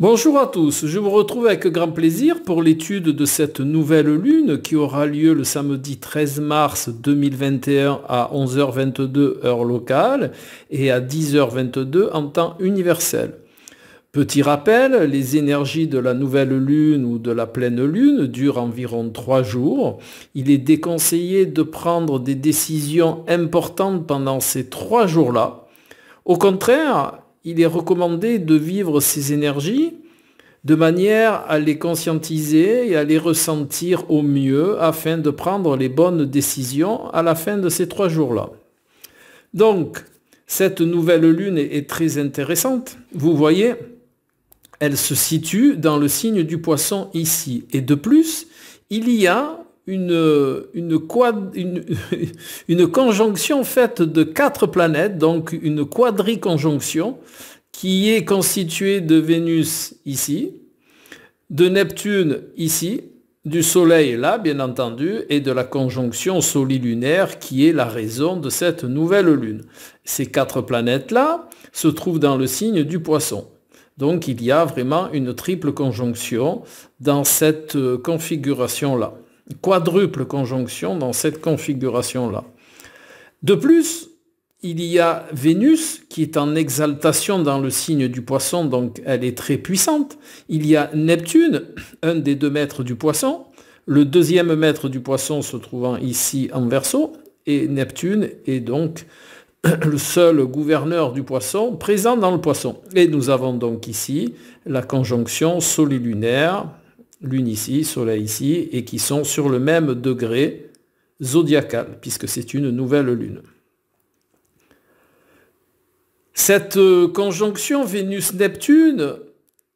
Bonjour à tous, je vous retrouve avec grand plaisir pour l'étude de cette nouvelle lune qui aura lieu le samedi 13 mars 2021 à 11h22 heure locale et à 10h22 en temps universel. Petit rappel, les énergies de la nouvelle lune ou de la pleine lune durent environ 3 jours. Il est déconseillé de prendre des décisions importantes pendant ces 3 jours-là. Au contraire, il est recommandé de vivre ces énergies de manière à les conscientiser et à les ressentir au mieux afin de prendre les bonnes décisions à la fin de ces 3 jours-là. Donc, cette nouvelle lune est très intéressante. Vous voyez, elle se situe dans le signe du Poisson ici. Et de plus, il y a une conjonction faite de 4 planètes, donc une quadriconjonction, qui est constituée de Vénus ici, de Neptune ici, du Soleil là, bien entendu, et de la conjonction solilunaire qui est la raison de cette nouvelle lune. Ces 4 planètes-là se trouvent dans le signe du Poisson. Donc il y a vraiment une triple conjonction dans cette configuration-là. Quadruple conjonction dans cette configuration-là. De plus, il y a Vénus qui est en exaltation dans le signe du Poisson, donc elle est très puissante. Il y a Neptune, un des 2 maîtres du Poisson, le 2e maître du Poisson se trouvant ici en Verseau, et Neptune est donc le seul gouverneur du Poisson présent dans le Poisson. Et nous avons donc ici la conjonction solilunaire, Lune ici, Soleil ici, et qui sont sur le même degré zodiacal, puisque c'est une nouvelle lune. Cette conjonction Vénus-Neptune,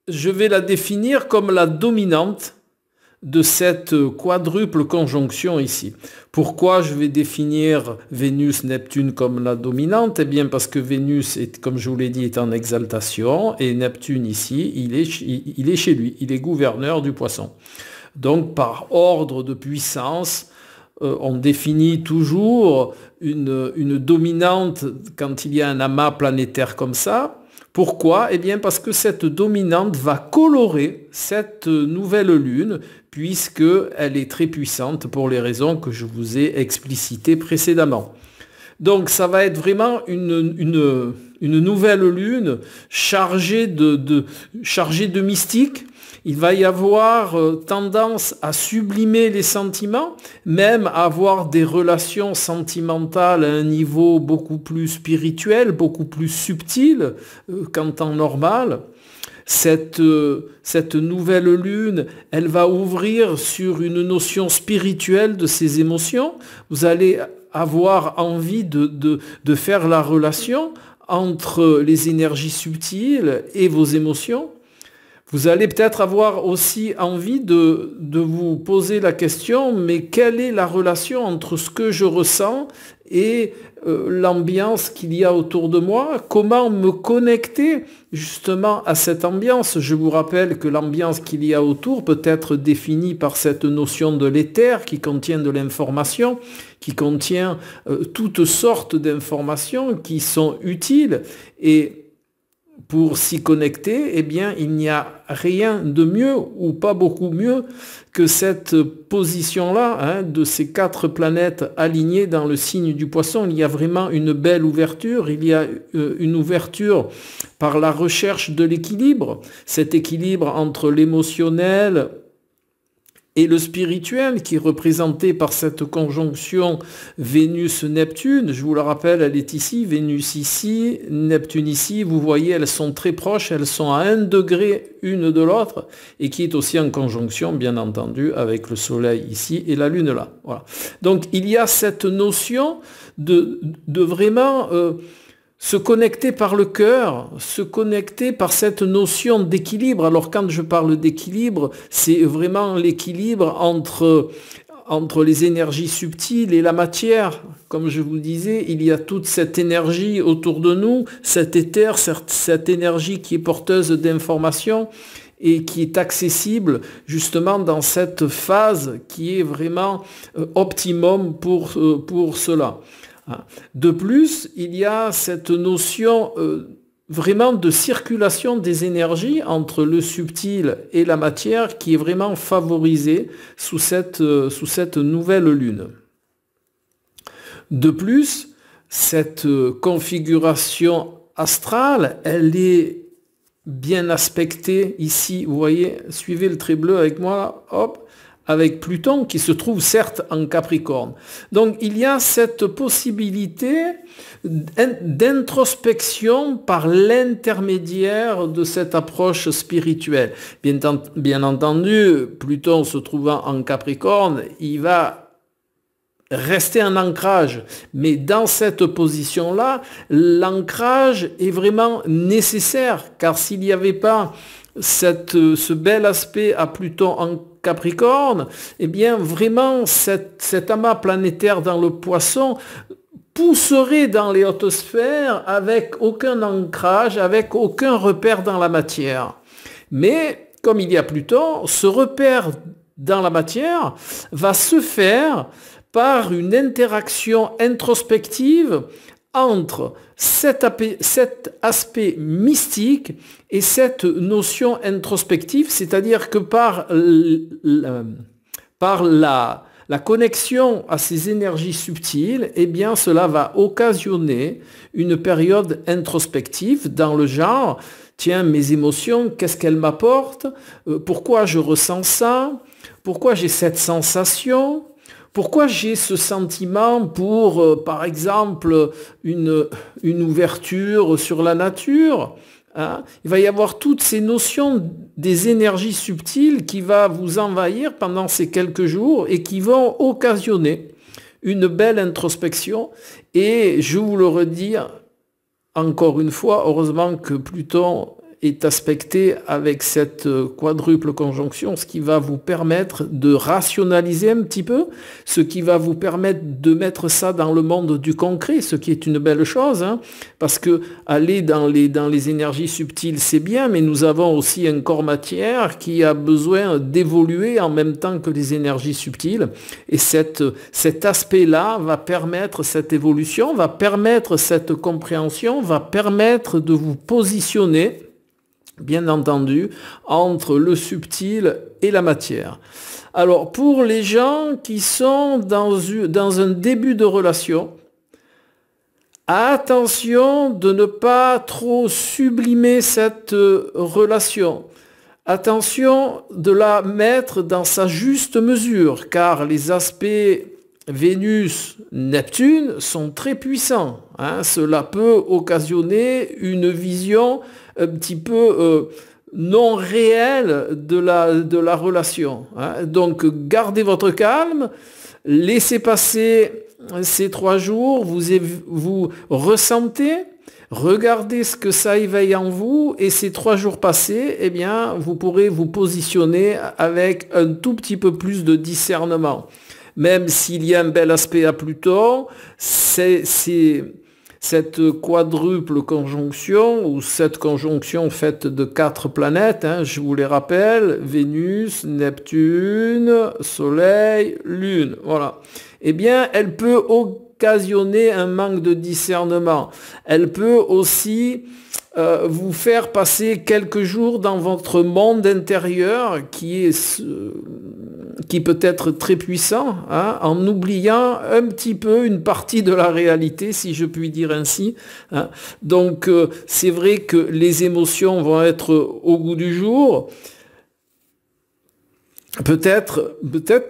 je vais la définir comme la dominante de cette quadruple conjonction ici. Pourquoi je vais définir Vénus-Neptune comme la dominante? Eh bien parce que Vénus, comme je vous l'ai dit, est en exaltation et Neptune ici, il est chez lui, il est gouverneur du Poisson. Donc par ordre de puissance, on définit toujours une dominante quand il y a un amas planétaire comme ça. Pourquoi? Eh bien parce que cette dominante va colorer cette nouvelle lune puisqu'elle est très puissante pour les raisons que je vous ai explicitées précédemment. Donc ça va être vraiment une nouvelle lune chargée de mystique. Il va y avoir tendance à sublimer les sentiments, même à avoir des relations sentimentales à un niveau beaucoup plus spirituel, beaucoup plus subtil qu'en temps normal. Cette nouvelle lune, elle va ouvrir sur une notion spirituelle de ces émotions. Vous allez avoir envie de faire la relation entre les énergies subtiles et vos émotions. Vous allez peut-être avoir aussi envie de vous poser la question, mais quelle est la relation entre ce que je ressens et l'ambiance qu'il y a autour de moi? Comment me connecter justement à cette ambiance? Je vous rappelle que l'ambiance qu'il y a autour peut être définie par cette notion de l'éther qui contient de l'information, qui contient toutes sortes d'informations qui sont utiles et pour s'y connecter, eh bien, il n'y a rien de mieux, ou pas beaucoup mieux, que cette position-là, de ces 4 planètes alignées dans le signe du Poisson. Il y a vraiment une belle ouverture, il y a une ouverture par la recherche de l'équilibre, cet équilibre entre l'émotionnel et le spirituel qui est représenté par cette conjonction Vénus-Neptune. Je vous le rappelle, elle est ici, Vénus ici, Neptune ici. Vous voyez, elles sont très proches, elles sont à 1 degré une de l'autre et qui est aussi en conjonction, bien entendu, avec le Soleil ici et la Lune là. Voilà. Donc il y a cette notion de vraiment se connecter par le cœur, se connecter par cette notion d'équilibre. Alors quand je parle d'équilibre, c'est vraiment l'équilibre entre les énergies subtiles et la matière. Comme je vous disais, il y a toute cette énergie autour de nous, cet éther, cette énergie qui est porteuse d'informations et qui est accessible justement dans cette phase qui est vraiment optimum pour cela. De plus, il y a cette notion vraiment de circulation des énergies entre le subtil et la matière qui est vraiment favorisée sous cette nouvelle lune. De plus, cette configuration astrale, elle est bien aspectée ici, vous voyez, suivez le trait bleu avec moi, hop, avec Pluton qui se trouve certes en Capricorne. Donc il y a cette possibilité d'introspection par l'intermédiaire de cette approche spirituelle. Bien entendu, Pluton se trouvant en Capricorne, il va rester un ancrage, mais dans cette position-là, l'ancrage est vraiment nécessaire, car s'il n'y avait pas ce bel aspect à Pluton en Capricorne, eh bien vraiment cet amas planétaire dans le Poisson pousserait dans les hautes sphères avec aucun ancrage, avec aucun repère dans la matière. Mais comme il y a Pluton, ce repère dans la matière va se faire par une interaction introspective entre cet aspect mystique et cette notion introspective, c'est-à-dire que par la connexion à ces énergies subtiles, eh bien cela va occasionner une période introspective dans le genre « Tiens, mes émotions, qu'est-ce qu'elles m'apportent? Pourquoi je ressens ça? Pourquoi j'ai cette sensation ? Pourquoi j'ai ce sentiment pour, par exemple, une ouverture sur la nature, hein? Il va y avoir toutes ces notions des énergies subtiles qui vont vous envahir pendant ces quelques jours et qui vont occasionner une belle introspection. Et je vous le redis encore une fois, heureusement que Pluton est aspecté avec cette quadruple conjonction, ce qui va vous permettre de rationaliser un petit peu, ce qui va vous permettre de mettre ça dans le monde du concret, ce qui est une belle chose, hein, parce que aller dans les énergies subtiles, c'est bien, mais nous avons aussi un corps matière qui a besoin d'évoluer en même temps que les énergies subtiles, et cet aspect-là va permettre cette évolution, va permettre cette compréhension, va permettre de vous positionner bien entendu, entre le subtil et la matière. Alors, pour les gens qui sont dans un début de relation, attention de ne pas trop sublimer cette relation. Attention de la mettre dans sa juste mesure, car les aspects Vénus-Neptune sont très puissants, hein. Cela peut occasionner une vision un petit peu non réelle de la relation, hein. Donc gardez votre calme, laissez passer ces 3 jours, vous ressentez, regardez ce que ça éveille en vous, et ces 3 jours passés, eh bien, vous pourrez vous positionner avec un tout petit peu plus de discernement. Même s'il y a un bel aspect à Pluton, cette quadruple conjonction, ou cette conjonction faite de 4 planètes, hein, je vous les rappelle, Vénus, Neptune, Soleil, Lune, voilà. Eh bien, elle peut occasionner un manque de discernement. Elle peut aussi vous faire passer quelques jours dans votre monde intérieur qui peut être très puissant, hein, en oubliant un petit peu une partie de la réalité, si je puis dire ainsi, hein. Donc c'est vrai que les émotions vont être au goût du jour. Peut-être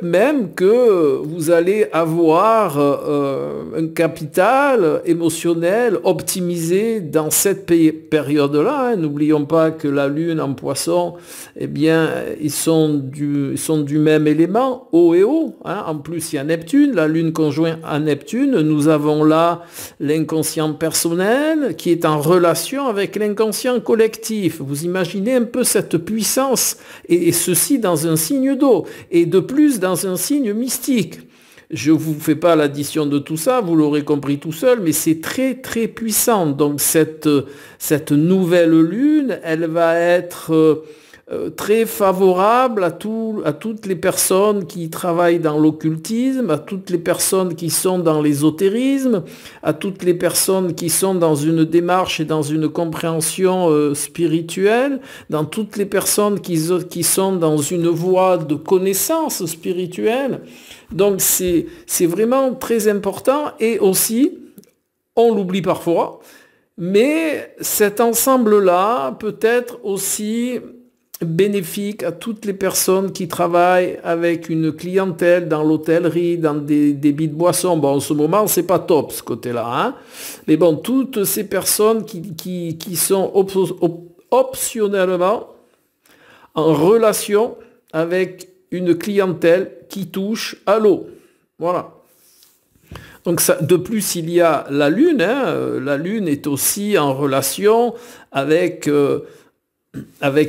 même que vous allez avoir un capital émotionnel optimisé dans cette période-là, hein. N'oublions pas que la Lune en Poisson, eh bien, ils sont du même élément, eau et eau, hein. En plus, il y a Neptune, la Lune conjointe à Neptune. Nous avons là l'inconscient personnel qui est en relation avec l'inconscient collectif. Vous imaginez un peu cette puissance, et ceci dans un signe d'eau, et de plus dans un signe mystique. Je ne vous fais pas l'addition de tout ça, vous l'aurez compris tout seul, mais c'est très très puissant. Donc cette nouvelle lune, elle va être très favorable à toutes les personnes qui travaillent dans l'occultisme, à toutes les personnes qui sont dans l'ésotérisme, à toutes les personnes qui sont dans une démarche et dans une compréhension spirituelle, dans toutes les personnes qui sont dans une voie de connaissance spirituelle. Donc c'est vraiment très important et aussi, on l'oublie parfois, mais cet ensemble-là peut être aussi bénéfique à toutes les personnes qui travaillent avec une clientèle dans l'hôtellerie, dans des débits de boissons. Bon, en ce moment, c'est pas top ce côté-là, hein. Mais bon, toutes ces personnes qui sont optionnellement en relation avec une clientèle qui touche à l'eau. Voilà. Donc ça, de plus, il y a la Lune. Hein. La Lune est aussi en relation avec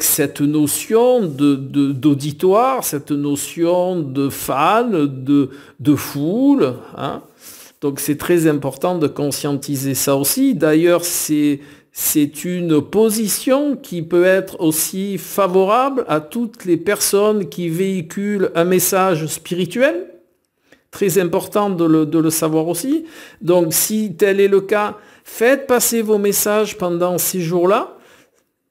cette notion d'auditoire, cette notion de fan, de foule. Hein. Donc c'est très important de conscientiser ça aussi. D'ailleurs, c'est une position qui peut être aussi favorable à toutes les personnes qui véhiculent un message spirituel. Très important de le savoir aussi. Donc si tel est le cas, faites passer vos messages pendant ces jours-là.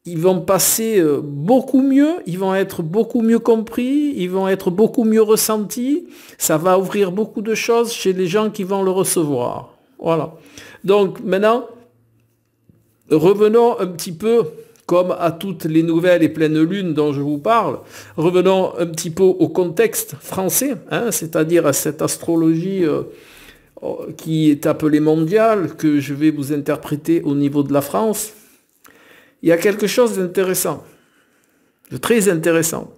Ils vont passer beaucoup mieux, ils vont être beaucoup mieux compris, ils vont être beaucoup mieux ressentis. Ça va ouvrir beaucoup de choses chez les gens qui vont le recevoir. Voilà. Donc maintenant, revenons un petit peu, comme à toutes les nouvelles et pleines lunes dont je vous parle, revenons un petit peu au contexte français, hein, c'est-à-dire à cette astrologie qui est appelée mondiale, que je vais vous interpréter au niveau de la France. Il y a quelque chose d'intéressant, de très intéressant.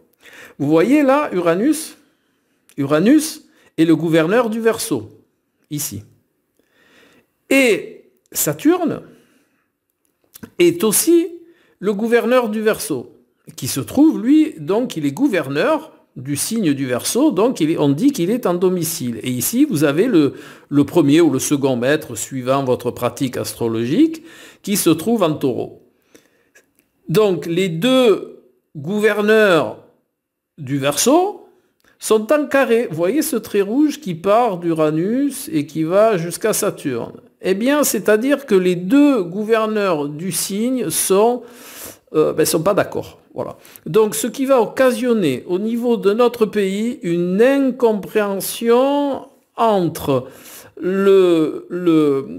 Vous voyez là, Uranus est le gouverneur du Verseau, ici. Et Saturne est aussi le gouverneur du Verseau, qui se trouve, lui, donc il est gouverneur du signe du Verseau, donc on dit qu'il est en domicile. Et ici, vous avez le premier ou le second maître, suivant votre pratique astrologique, qui se trouve en Taureau. Donc les deux gouverneurs du Verseau sont en carré. Vous voyez ce trait rouge qui part d'Uranus et qui va jusqu'à Saturne. Eh bien, c'est-à-dire que les deux gouverneurs du signe sont pas d'accord. Voilà. Donc ce qui va occasionner au niveau de notre pays une incompréhension entre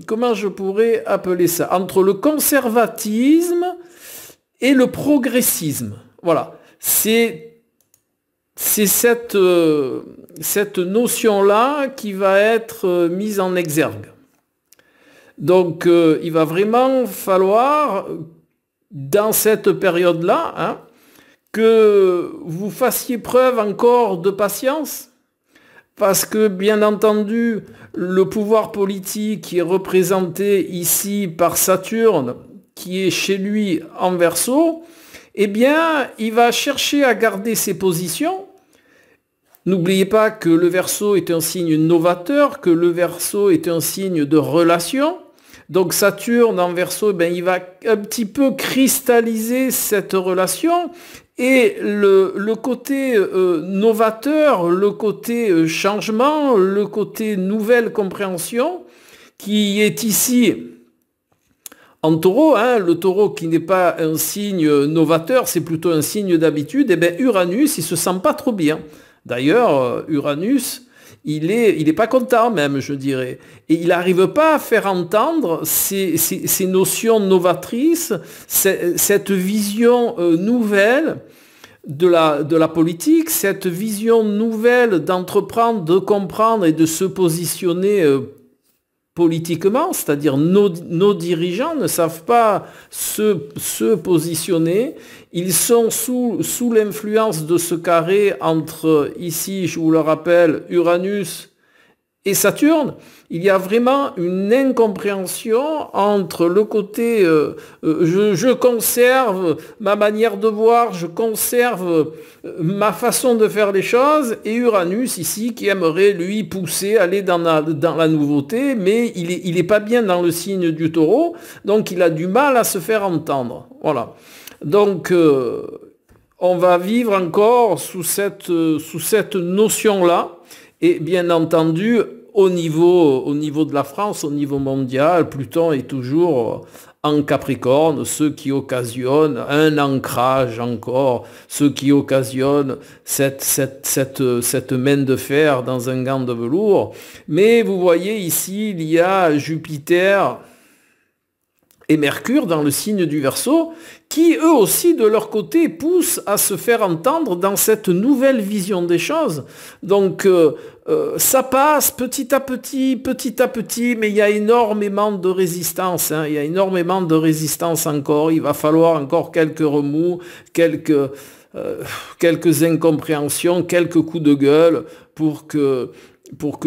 comment je pourrais appeler ça, entre le conservatisme et le progressisme. Voilà. C'est cette notion-là qui va être mise en exergue. Donc, il va vraiment falloir, dans cette période-là, hein, que vous fassiez preuve encore de patience, parce que, bien entendu, le pouvoir politique qui est représenté ici par Saturne, qui est chez lui en Verseau, eh bien, il va chercher à garder ses positions. N'oubliez pas que le Verseau est un signe novateur, que le Verseau est un signe de relation. Donc Saturne en Verseau, il va un petit peu cristalliser cette relation. Et le côté novateur, le côté changement, le côté nouvelle compréhension, qui est ici en Taureau, hein, le Taureau qui n'est pas un signe novateur, c'est plutôt un signe d'habitude, et bien Uranus, il se sent pas trop bien. D'ailleurs, Uranus, il est pas content même, je dirais. Et il n'arrive pas à faire entendre ces notions novatrices, cette vision nouvelle de la politique, cette vision nouvelle d'entreprendre, de comprendre et de se positionner politiquement, c'est-à-dire nos dirigeants ne savent pas se positionner, ils sont sous l'influence de ce carré entre, ici, je vous le rappelle, Uranus et Saturne. Il y a vraiment une incompréhension entre le côté je conserve ma manière de voir, je conserve ma façon de faire les choses, et Uranus ici qui aimerait lui pousser, aller dans la nouveauté, mais il est pas bien dans le signe du Taureau, donc il a du mal à se faire entendre. Voilà. Donc on va vivre encore sous cette notion-là. Et bien entendu, au niveau de la France, au niveau mondial, Pluton est toujours en Capricorne, ce qui occasionne un ancrage encore, ce qui occasionne cette main de fer dans un gant de velours. Mais vous voyez ici, il y a Jupiter et Mercure dans le signe du Verseau, qui eux aussi de leur côté poussent à se faire entendre dans cette nouvelle vision des choses. Donc ça passe petit à petit, mais il y a énormément de résistance, hein. Il y a énormément de résistance encore. Il va falloir encore quelques remous, quelques incompréhensions, quelques coups de gueule pour que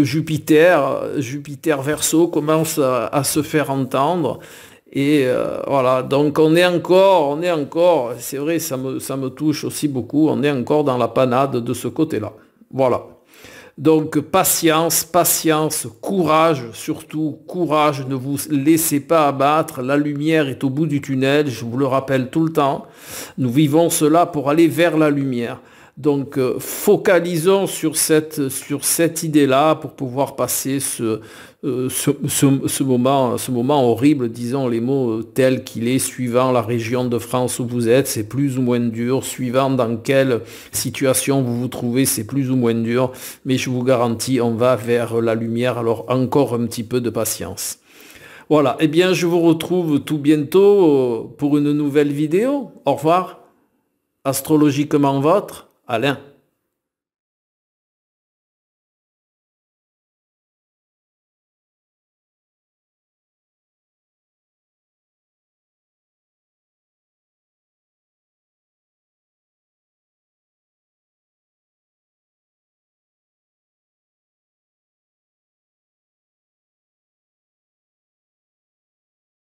Jupiter Verseau commence à se faire entendre. Et voilà, donc on est encore, c'est vrai, ça me touche aussi beaucoup, on est encore dans la panade de ce côté-là. Voilà. Donc patience, courage, surtout courage, ne vous laissez pas abattre, la lumière est au bout du tunnel, je vous le rappelle tout le temps. Nous vivons cela pour aller vers la lumière. Donc focalisons sur cette idée-là pour pouvoir passer ce moment horrible, disons les mots tels qu'il est, suivant la région de France où vous êtes, c'est plus ou moins dur, suivant dans quelle situation vous vous trouvez, c'est plus ou moins dur, mais je vous garantis, on va vers la lumière, alors encore un petit peu de patience. Voilà, eh bien je vous retrouve tout bientôt pour une nouvelle vidéo. Au revoir, astrologiquement votre Alain.